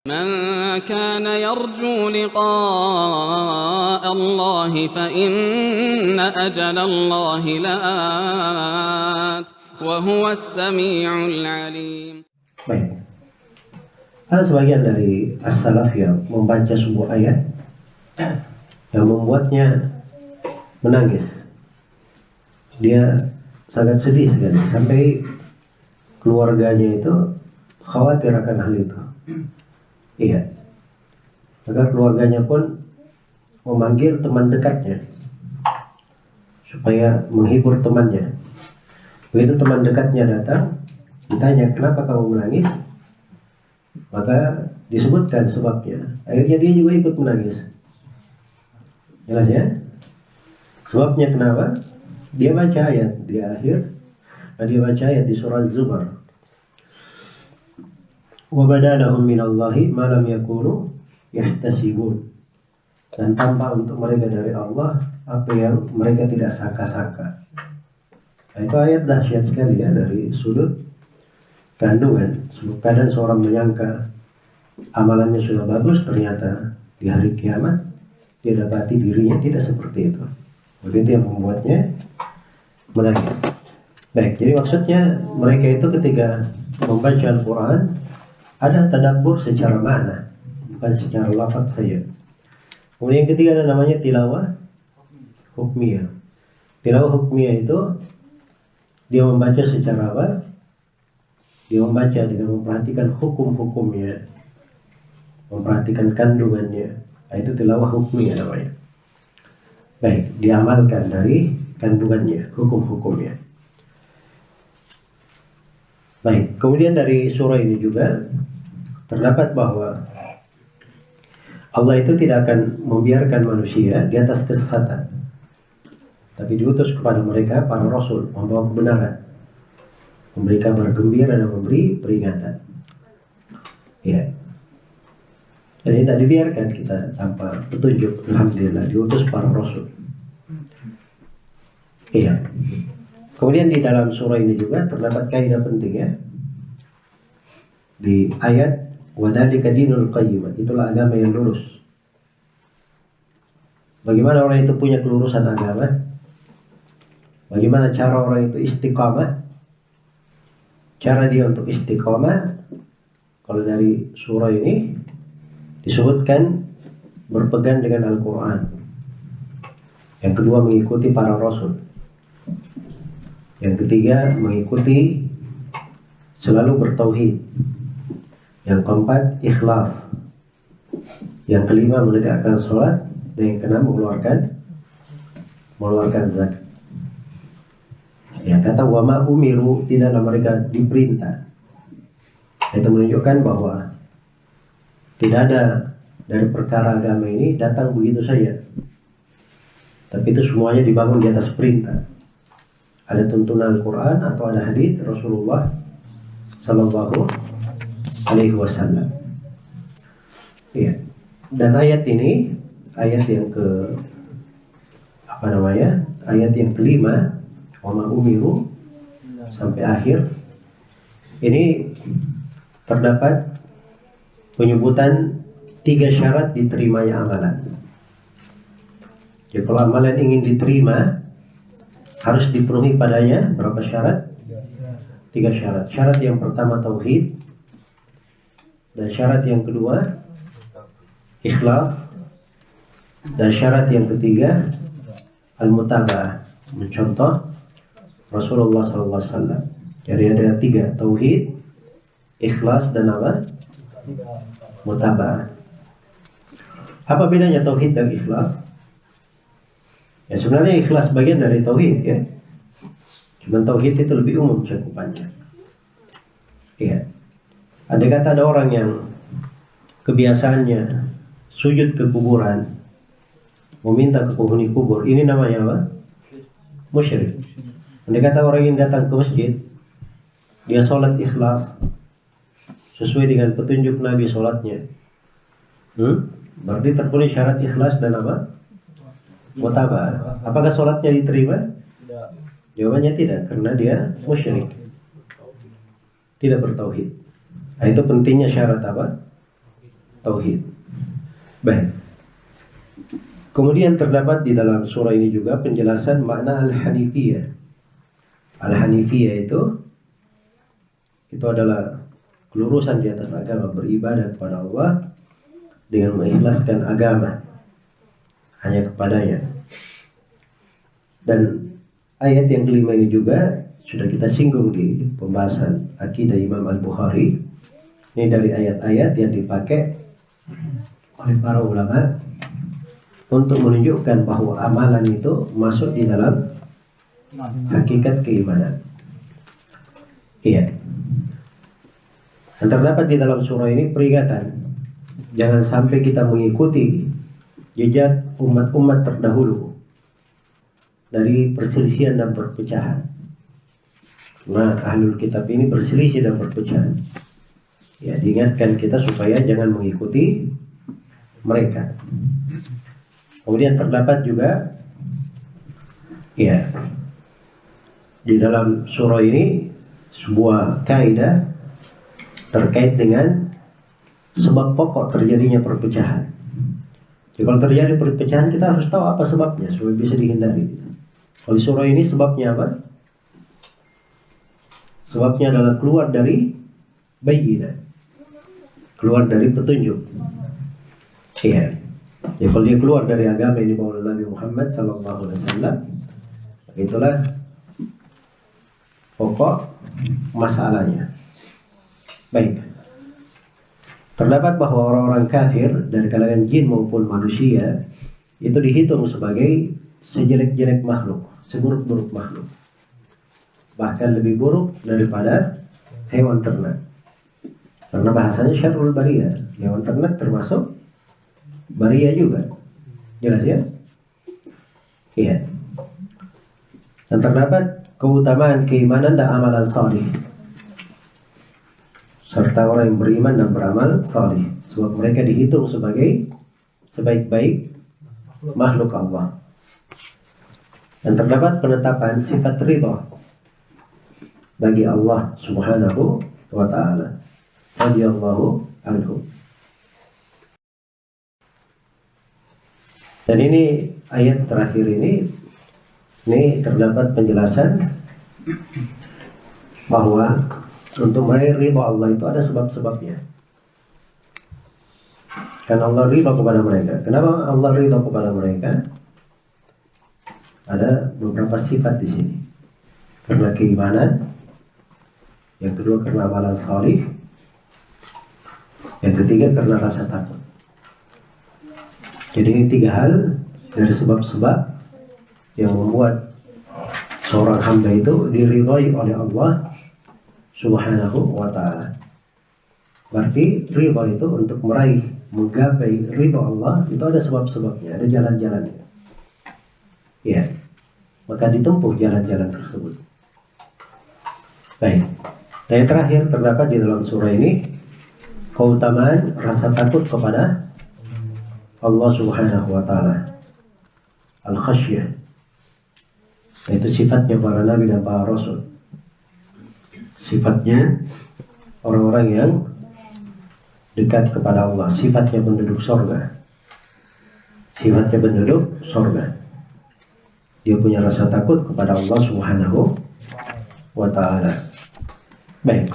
من كان يرجو لقاء الله فإن أجل الله لآت وهو السميع العليم. Baik. Ada sebagian dari as-salaf yang membaca sebuah ayat yang membuatnya menangis. Dia sangat sedih sekali sampai keluarganya itu khawatir akan hal itu. Iya. Maka keluarganya pun memanggil teman dekatnya supaya menghibur temannya. Begitu teman dekatnya datang, ditanya kenapa kamu menangis, maka disebutkan sebabnya. Akhirnya dia juga ikut menangis. Jelas ya? Sebabnya kenapa? Dia baca ayat di akhir, dia baca ayat di surah Az-Zumar. Wa badalahum minallahi ma lam yakunu yahtasibun. Dan tampak untuk mereka dari Allah apa yang mereka tidak sangka-sangka. Nah, itu ayat dahsyat sekali ya dari sudut kandungan. Kadang seorang menyangka amalannya sudah bagus, ternyata di hari kiamat dia dapati dirinya tidak seperti itu. Begitu yang membuatnya menangis. Baik, jadi maksudnya mereka itu ketika membaca Al-Quran ada tadabbur secara makna, bukan secara lafaz saja. Kemudian yang ketiga ada namanya tilawah hukmiyah. Tilawah hukmiyah itu dia membaca secara apa? Dia membaca dengan memperhatikan hukum-hukumnya, memperhatikan kandungannya. Nah, itu tilawah hukmiyah namanya. Baik, diamalkan dari kandungannya, hukum-hukumnya. Baik, kemudian dari surah ini juga terdapat bahwa Allah itu tidak akan membiarkan manusia di atas kesesatan, tapi diutus kepada mereka para rasul membawa kebenaran, memberi kabar gembira dan memberi peringatan. Ya, jadi tidak dibiarkan kita tanpa petunjuk. Alhamdulillah diutus para rasul. Iya. Kemudian di dalam surah ini juga terdapat kaidah penting ya. Di ayat wadzalika dinul qayyim, itulah agama yang lurus. Bagaimana orang itu punya kelurusan agama? Bagaimana cara orang itu istiqamah? Cara dia untuk istiqamah, kalau dari surah ini disebutkan berpegang dengan Al-Quran. Yang kedua mengikuti para rasul. Yang ketiga mengikuti selalu bertauhid. Yang keempat ikhlas. Yang kelima menegakkan sholat. Dan yang keenam mengeluarkan zakat. Yang kata wama umiru, tidaklah mereka diperintah. Itu menunjukkan bahwa tidak ada dari perkara agama ini datang begitu saja. Tapi itu semuanya dibangun di atas perintah. Ada tuntunan Al-Quran atau ada hadits Rasulullah Sallallahu Alaihi Wasallam. Iya. Dan ayat ini, ayat yang ayat yang kelima, wama umiru sampai akhir, ini terdapat penyebutan 3 syarat diterimanya amalan. Jadi kalau amalan ingin diterima harus dipenuhi padanya berapa syarat? 3 syarat. Syarat yang pertama tauhid, dan syarat yang kedua ikhlas, dan syarat yang ketiga al-mutaba'ah, mencontoh Rasulullah SAW. Jadi ada 3, tauhid, ikhlas, dan apa? Mutaba'ah. Apa bedanya tauhid dan ikhlas? Ya sebenarnya ikhlas bagian dari tauhid ya. Cuma tauhid itu lebih umum cakupannya. Iya. Andai kata ada orang yang kebiasaannya sujud ke kuburan, meminta ke penghuni kubur, ini namanya apa? Musyrik. Andai kata orang yang datang ke masjid, dia sholat ikhlas sesuai dengan petunjuk Nabi sholatnya, berarti terpenuhi syarat ikhlas dan apa? Mutaba'ah. Apakah sholatnya diterima? Jawabannya tidak, karena dia musyrik, tidak bertauhid. Nah, itu pentingnya syarat apa? tauhid. Baik. Kemudian terdapat di dalam surah ini juga penjelasan makna al-hanifiyah. Al-hanifiyah itu adalah kelurusan di atas agama, beribadah kepada Allah dengan mengikhlaskan agama hanya kepadanya. Dan ayat yang kelima ini juga sudah kita singgung di pembahasan akidah Imam Al-Bukhari. Ini dari ayat-ayat yang dipakai oleh para ulama untuk menunjukkan bahwa amalan itu masuk di dalam hakikat keimanan. Iya. Dan terdapat di dalam surah ini peringatan, jangan sampai kita mengikuti jejak umat-umat terdahulu dari perselisihan dan perpecahan. Nah, ahlul kitab ini berselisih dan perpecahan. Ya, diingatkan kita supaya jangan mengikuti mereka. Kemudian terdapat juga ya di dalam surah ini sebuah kaidah terkait dengan sebab pokok terjadinya perpecahan. Jadi kalau terjadi perpecahan kita harus tahu apa sebabnya supaya bisa dihindari. Kalau surah ini sebabnya apa? Sebabnya adalah keluar dari bayyinah, keluar dari petunjuk. Iya. Ya, kalau dia keluar dari agama ini bahwa Nabi Muhammad SAW, itulah pokok masalahnya. Baik. Terdapat bahwa orang-orang kafir dari kalangan jin maupun manusia itu dihitung sebagai sejelek-jelek makhluk, seburuk-buruk makhluk, bahkan lebih buruk daripada hewan ternak. Karena bahasanya syarrul bariyah, hewan ternak termasuk bariyah juga. Jelas ya? Iya. Dan terdapat keutamaan keimanan dan amalan salih, serta orang yang beriman dan beramal salih, sebab mereka dihitung sebagai sebaik-baik makhluk Allah. Dan terdapat penetapan sifat ridha bagi Allah Subhanahu wa ta'ala. Radhiyallahu anhu. Dan ini ayat terakhir ini terdapat penjelasan bahwa untuk meraih ridha Allah itu ada sebab-sebabnya. Karena Allah ridha kepada mereka. Kenapa Allah ridha kepada mereka? Ada beberapa sifat di sini. Karena keimanan, yang kedua karena amalan salih, yang ketiga karena rasa takut. Jadi ini tiga hal dari sebab-sebab yang membuat seorang hamba itu diridhai oleh Allah Subhanahu wa ta'ala. Berarti ridha itu untuk meraih, menggapai ridha Allah itu ada sebab-sebabnya, ada jalan-jalannya. Ya, maka ditempuh jalan-jalan tersebut. Baik. Dan yang terakhir terdapat di dalam surah ini keutamaan rasa takut kepada Allah Subhanahu wa ta'ala. Al-khasyah, itu sifatnya para nabi dan para rasul. Sifatnya orang-orang yang dekat kepada Allah. Sifatnya penduduk surga. Sifatnya penduduk surga. Dia punya rasa takut kepada Allah Subhanahu wa ta'ala. Baik.